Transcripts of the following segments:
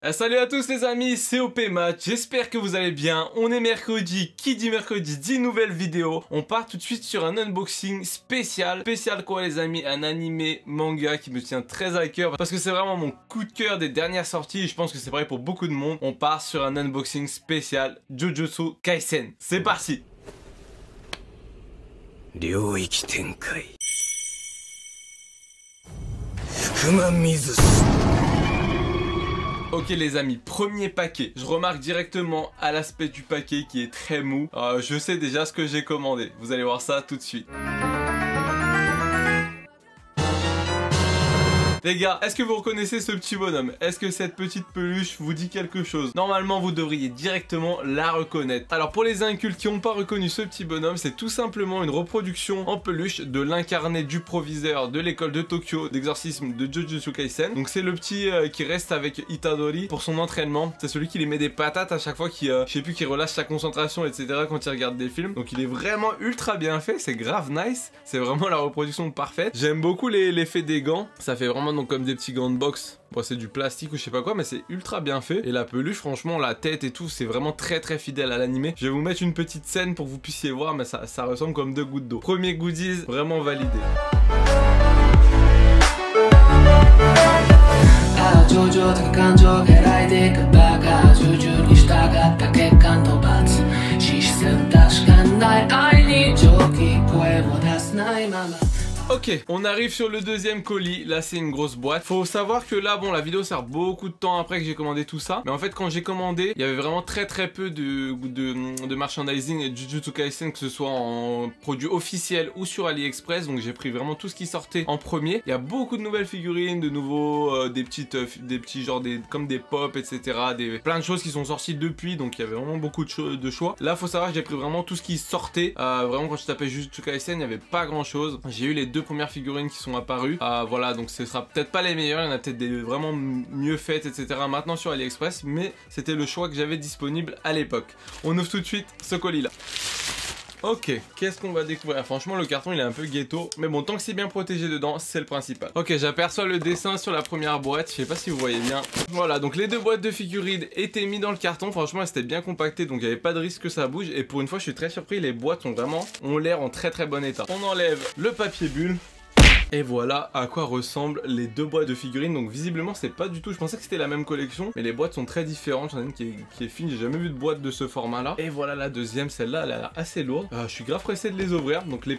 Salut à tous les amis, c'est OP Match, j'espère que vous allez bien. On est mercredi, qui dit mercredi dit nouvelle vidéo. On part tout de suite sur un unboxing spécial. Spécial quoi les amis, un animé manga qui me tient très à cœur parce que c'est vraiment mon coup de cœur des dernières sorties et je pense que c'est vrai pour beaucoup de monde. On part sur un unboxing spécial Jujutsu Kaisen. C'est parti. Ryōiki Tenkai Fumamizu. Ok les amis, premier paquet. Je remarque directement à l'aspect du paquet qui est très mou. Je sais déjà ce que j'ai commandé. Vous allez voir ça tout de suite. Les gars, est-ce que vous reconnaissez ce petit bonhomme? Est-ce que cette petite peluche vous dit quelque chose? Normalement, vous devriez directement la reconnaître. Alors pour les incultes qui n'ont pas reconnu ce petit bonhomme, c'est tout simplement une reproduction en peluche de l'incarné du proviseur de l'école de Tokyo d'exorcisme de Jujutsu Kaisen. Donc c'est le petit qui reste avec Itadori pour son entraînement. C'est celui qui lui met des patates à chaque fois qui, je sais plus, qui relâche sa concentration, etc. quand il regarde des films. Donc il est vraiment ultra bien fait, c'est grave nice. C'est vraiment la reproduction parfaite. J'aime beaucoup l'effet des gants. Ça fait vraiment donc comme des petits gants de boxe. Bon, c'est du plastique ou je sais pas quoi, mais c'est ultra bien fait. Et la peluche, franchement, la tête et tout, c'est vraiment très fidèle à l'animé. Je vais vous mettre une petite scène pour que vous puissiez voir, mais ça ressemble comme deux gouttes d'eau. Premier goodies, vraiment validé. Ok, on arrive sur le deuxième colis. Là c'est une grosse boîte. Faut savoir que là, bon, la vidéo sert beaucoup de temps après que j'ai commandé tout ça. Mais en fait quand j'ai commandé, il y avait vraiment très peu de merchandising Jujutsu Kaisen, que ce soit en produit officiel ou sur AliExpress. Donc j'ai pris vraiment tout ce qui sortait en premier. Il y a beaucoup de nouvelles figurines, de nouveaux, des petits genre comme des pop, etc. Plein de choses qui sont sorties depuis. Donc il y avait vraiment beaucoup de choix. Là faut savoir que j'ai pris vraiment tout ce qui sortait. Vraiment quand je tapais Jujutsu Kaisen, il n'y avait pas grand chose. J'ai eu les deux premières figurines qui sont apparues. Voilà, donc ce sera peut-être pas les meilleures, il y en a peut-être des vraiment mieux faites, etc. maintenant sur AliExpress, mais c'était le choix que j'avais disponible à l'époque. On ouvre tout de suite ce colis là. Ok, qu'est-ce qu'on va découvrir? Franchement le carton il est un peu ghetto, mais bon, tant que c'est bien protégé dedans, c'est le principal. Ok, j'aperçois le dessin sur la première boîte, je sais pas si vous voyez bien. Voilà, donc les deux boîtes de figurines étaient mises dans le carton. Franchement elles étaient bien compactées, donc il n'y avait pas de risque que ça bouge. Et pour une fois je suis très surpris, les boîtes ont l'air en très bon état. On enlève le papier bulle. Et voilà à quoi ressemblent les deux boîtes de figurines. Donc visiblement c'est pas du tout, je pensais que c'était la même collection, mais les boîtes sont très différentes. J'en ai une qui est fine, j'ai jamais vu de boîte de ce format là. Et voilà la deuxième, celle-là elle a l'air assez lourde. Je suis grave pressé de les ouvrir. Donc les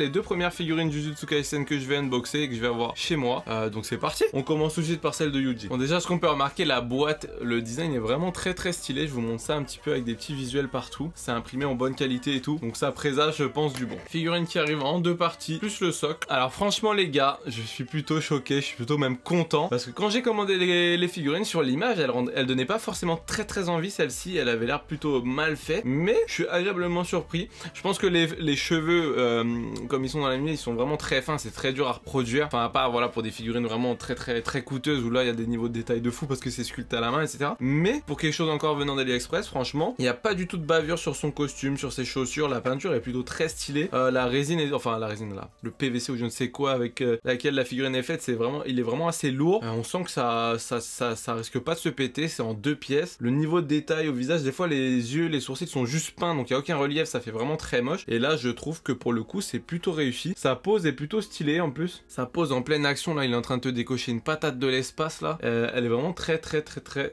deux premières figurines Jujutsu Kaisen que je vais unboxer et que je vais avoir chez moi. Donc c'est parti. On commence tout de suite par celle de Yuji. Bon, déjà ce qu'on peut remarquer, la boîte, le design est vraiment très stylé. Je vous montre ça un petit peu avec des petits visuels partout. C'est imprimé en bonne qualité et tout, donc ça présage je pense du bon. Figurine qui arrive en deux parties, plus le socle. Alors franchement les gars, je suis plutôt choqué, je suis plutôt même content parce que quand j'ai commandé les figurines sur l'image, elle donnait pas forcément très envie. Celle-ci elle avait l'air plutôt mal fait, mais je suis agréablement surpris. Je pense que les cheveux comme ils sont dans l'anime, ils sont vraiment très fins, c'est très dur à reproduire, enfin à part voilà pour des figurines vraiment très coûteuses où là il y a des niveaux de détail de fou parce que c'est sculpté à la main, etc. Mais pour quelque chose encore venant d'AliExpress, franchement il n'y a pas du tout de bavure sur son costume, sur ses chaussures. La peinture est plutôt très stylée. La résine est, enfin la résine là, le PVC ou je ne sais quoi avec laquelle la figurine est faite, il est vraiment assez lourd. On sent que ça risque pas de se péter. C'est en deux pièces. Le niveau de détail au visage, des fois les yeux, les sourcils sont juste peints, donc il n'y a aucun relief, ça fait vraiment très moche. Et là je trouve que pour le coup c'est plutôt réussi. Sa pose est plutôt stylée en plus. Sa pose en pleine action là, il est en train de te décocher une patate de l'espace là. Elle est vraiment très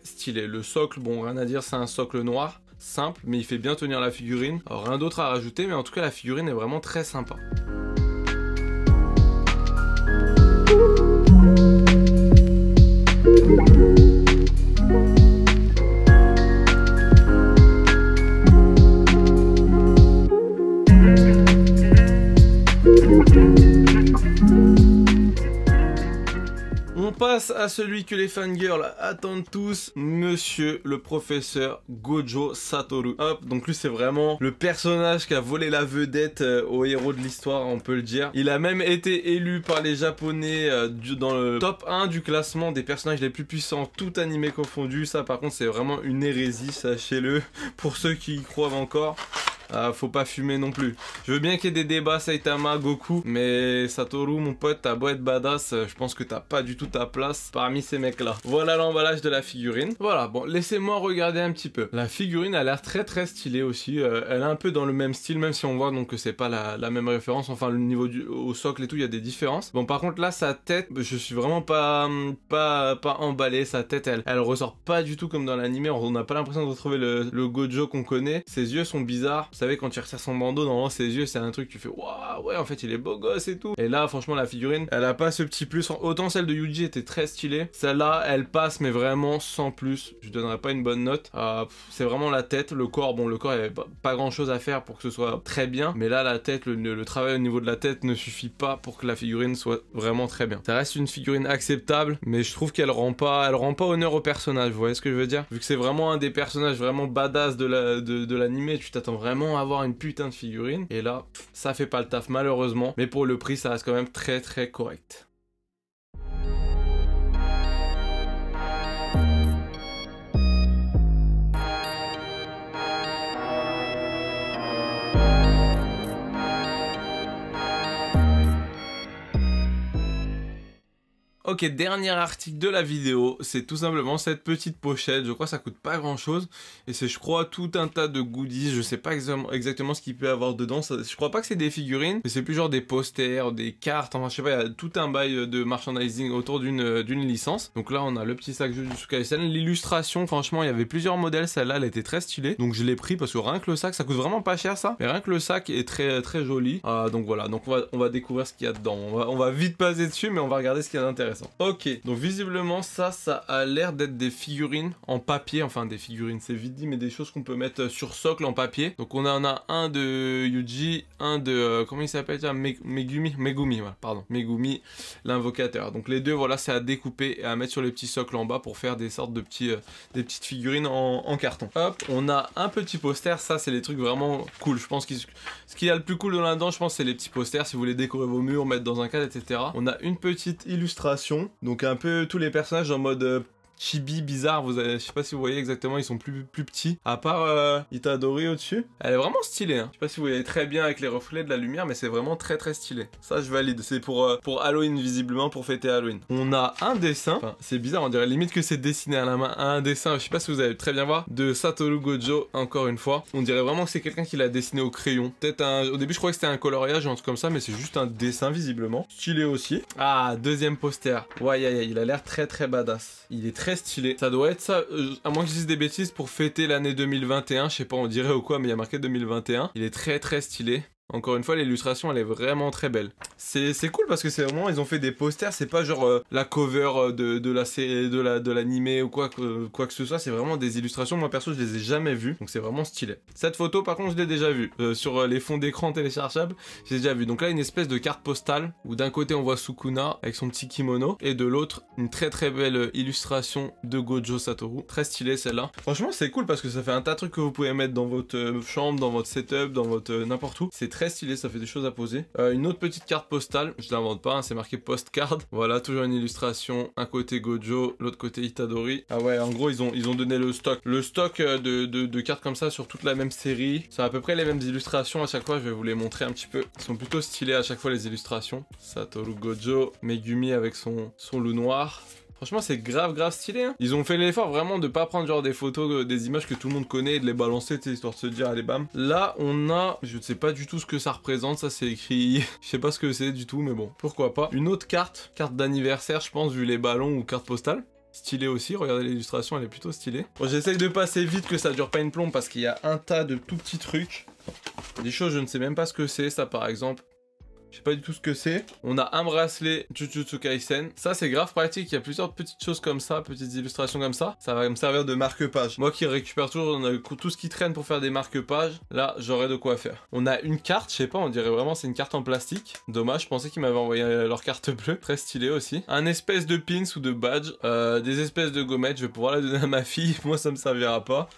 stylée. Le socle, bon rien à dire, c'est un socle noir simple, mais il fait bien tenir la figurine. Alors rien d'autre à rajouter, mais en tout cas la figurine est vraiment très sympa. On passe à celui que les fangirls attendent tous, monsieur le professeur Gojo Satoru. Hop, donc lui c'est vraiment le personnage qui a volé la vedette au héros de l'histoire, on peut le dire. Il a même été élu par les japonais dans le top 1 du classement des personnages les plus puissants, tout animé confondu. Ça par contre c'est vraiment une hérésie, sachez-le, pour ceux qui y croient encore. faut pas fumer non plus. Je veux bien qu'il y ait des débats Saitama, Goku, mais Satoru, mon pote, t'as beau être badass, je pense que t'as pas du tout ta place parmi ces mecs-là. Voilà l'emballage de la figurine. Voilà, bon, laissez-moi regarder un petit peu. La figurine a l'air très stylée aussi. Elle est un peu dans le même style, même si on voit donc que c'est pas la même référence. Enfin, le niveau au socle et tout, il y a des différences. Bon, par contre, là, sa tête, je suis vraiment pas emballé. Sa tête, elle ressort pas du tout comme dans l'anime. On n'a pas l'impression de retrouver le Gojo qu'on connaît. Ses yeux sont bizarres. Vous savez, quand tu resserres son bandeau, normalement, ses yeux, c'est un truc, tu fais waouh, ouais, en fait, il est beau gosse et tout. Et là, franchement, la figurine, elle a pas ce petit plus. Autant celle de Yuji était très stylée. Celle-là, elle passe, mais vraiment sans plus. Je donnerais pas une bonne note. C'est vraiment la tête, le corps. Bon, le corps, il y avait pas grand chose à faire pour que ce soit très bien. Mais là, la tête, le travail au niveau de la tête ne suffit pas pour que la figurine soit vraiment très bien. Ça reste une figurine acceptable, mais je trouve qu'elle rend pas honneur au personnage. Vous voyez ce que je veux dire? Vu que c'est vraiment un des personnages vraiment badass de l'anime, tu t'attends vraiment à avoir une putain de figurine. Et là, ça fait pas le taf malheureusement. Mais pour le prix, ça reste quand même très correct. Ok, dernier article de la vidéo, c'est tout simplement cette petite pochette. Je crois que ça coûte pas grand chose et c'est, je crois, tout un tas de goodies. Je sais pas exactement ce qu'il peut y avoir dedans. Je crois pas que c'est des figurines, mais c'est plus genre des posters, des cartes. Enfin, je sais pas, il y a tout un bail de merchandising autour d'une licence. Donc là, on a le petit sac Jujutsu Kaisen. L'illustration, franchement, il y avait plusieurs modèles. Celle-là, elle était très stylée. Donc je l'ai pris parce que rien que le sac, ça coûte vraiment pas cher ça. Mais rien que le sac est très joli. Donc voilà, donc on va découvrir ce qu'il y a dedans. On va vite passer dessus, mais on va regarder ce qu'il y a d'intéressant. Ok, donc visiblement ça a l'air d'être des figurines en papier, enfin des figurines c'est vite dit, mais des choses qu'on peut mettre sur socle en papier. Donc on en a un de Yuji, un de, comment il s'appelle déjà, Megumi, voilà, pardon, Megumi, l'invocateur. Donc les deux, voilà, c'est à découper et à mettre sur les petits socles en bas pour faire des sortes de des petites figurines en carton. Hop, on a un petit poster, ça c'est les trucs vraiment cool. Je pense que ce qu'il y a le plus cool là-dedans, je pense, c'est les petits posters, si vous voulez décorer vos murs, mettre dans un cadre, etc. On a une petite illustration. Donc un peu tous les personnages en mode chibi bizarre, je sais pas si vous voyez exactement, ils sont plus petits, à part Itadori au-dessus. Elle est vraiment stylée, hein. Je sais pas si vous voyez très bien avec les reflets de la lumière, mais c'est vraiment très stylé. Ça je valide, c'est pour Halloween visiblement, pour fêter Halloween. On a un dessin, enfin, c'est bizarre, on dirait limite que c'est dessiné à la main, un dessin, je sais pas si vous allez très bien voir, de Satoru Gojo, encore une fois. On dirait vraiment que c'est quelqu'un qui l'a dessiné au crayon. Peut-être au début je croyais que c'était un coloriage ou un truc comme ça, mais c'est juste un dessin visiblement. Stylé aussi. Ah, deuxième poster. Ouais, il a l'air très badass. Il est très stylé. Ça doit être ça, à moins que je dise des bêtises, pour fêter l'année 2021, je sais pas, on dirait ou quoi, mais il y a marqué 2021. Il est très stylé. Encore une fois, l'illustration, elle est vraiment très belle. C'est cool parce que c'est vraiment, ils ont fait des posters, c'est pas genre la cover de la série, de l'animé ou quoi que ce soit, c'est vraiment des illustrations. Moi perso, je les ai jamais vues, donc c'est vraiment stylé. Cette photo, par contre, je l'ai déjà vue. Sur les fonds d'écran téléchargeables, j'ai déjà vu. Donc là, une espèce de carte postale où d'un côté, on voit Sukuna avec son petit kimono et de l'autre, une très belle illustration de Gojo Satoru. Très stylée celle-là. Franchement, c'est cool parce que ça fait un tas de trucs que vous pouvez mettre dans votre chambre, dans votre setup, dans votre n'importe où. C'est très stylé, ça fait des choses à poser. Une autre petite carte postale, je l'invente pas, hein, c'est marqué postcard. Voilà, toujours une illustration, un côté Gojo, l'autre côté Itadori. Ah ouais, en gros ils ont donné le stock. Le stock de cartes comme ça sur toute la même série. C'est à peu près les mêmes illustrations à chaque fois, je vais vous les montrer un petit peu. Ils sont plutôt stylés à chaque fois les illustrations. Satoru Gojo, Megumi avec son loup noir. Franchement, c'est grave stylé, hein. Ils ont fait l'effort vraiment de pas prendre genre des photos, des images que tout le monde connaît et de les balancer, histoire de se dire, allez bam. Là, on a, je ne sais pas du tout ce que ça représente, ça c'est écrit, je sais pas ce que c'est du tout, mais bon, pourquoi pas. Une autre carte d'anniversaire, je pense, vu les ballons ou carte postale. Stylé aussi, regardez l'illustration, elle est plutôt stylée. Bon, j'essaye de passer vite, que ça dure pas une plombe, parce qu'il y a un tas de tout petits trucs. Des choses, je ne sais même pas ce que c'est, ça par exemple. Je sais pas du tout ce que c'est. On a un bracelet Jujutsu Kaisen. Ça, c'est grave pratique. Il y a plusieurs petites choses comme ça, petites illustrations comme ça. Ça va me servir de marque-page. Moi qui récupère toujours tout ce qui traîne pour faire des marque-pages, là, j'aurai de quoi faire. On a une carte, je sais pas, on dirait vraiment c'est une carte en plastique. Dommage, je pensais qu'ils m'avaient envoyé leur carte bleue. Très stylé aussi. Un espèce de pins ou de badge. Des espèces de gommettes. Je vais pouvoir la donner à ma fille. Moi, ça me servira pas.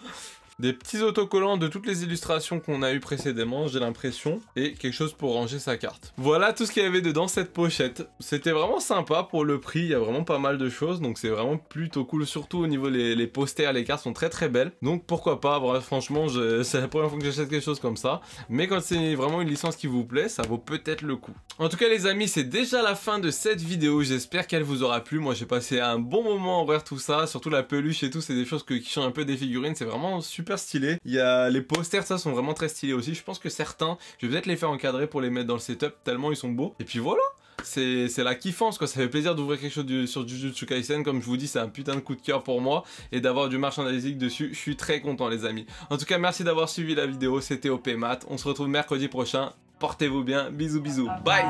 des petits autocollants de toutes les illustrations qu'on a eu précédemment, j'ai l'impression, et quelque chose pour ranger sa carte. Voilà tout ce qu'il y avait dedans cette pochette. C'était vraiment sympa pour le prix, il y a vraiment pas mal de choses, donc c'est vraiment plutôt cool, surtout au niveau les posters, les cartes sont très très belles, donc pourquoi pas, voilà, franchement c'est la première fois que j'achète quelque chose comme ça, mais quand c'est vraiment une licence qui vous plaît, ça vaut peut-être le coup. En tout cas les amis, c'est déjà la fin de cette vidéo, j'espère qu'elle vous aura plu. Moi j'ai passé un bon moment à ouvrir tout ça, surtout la peluche et tout, c'est des choses qui changent un peu des figurines, c'est vraiment super stylé. Il y a les posters, ça sont vraiment très stylés aussi, je pense que certains, je vais peut-être les faire encadrer pour les mettre dans le setup, tellement ils sont beaux. Et puis voilà, c'est la kiffance quoi, ça fait plaisir d'ouvrir quelque chose sur Jujutsu Kaisen, comme je vous dis c'est un putain de coup de cœur pour moi, et d'avoir du merchandising dessus, je suis très content les amis. En tout cas merci d'avoir suivi la vidéo, c'était OPMat, on se retrouve mercredi prochain, portez-vous bien, bisous bisous, bye.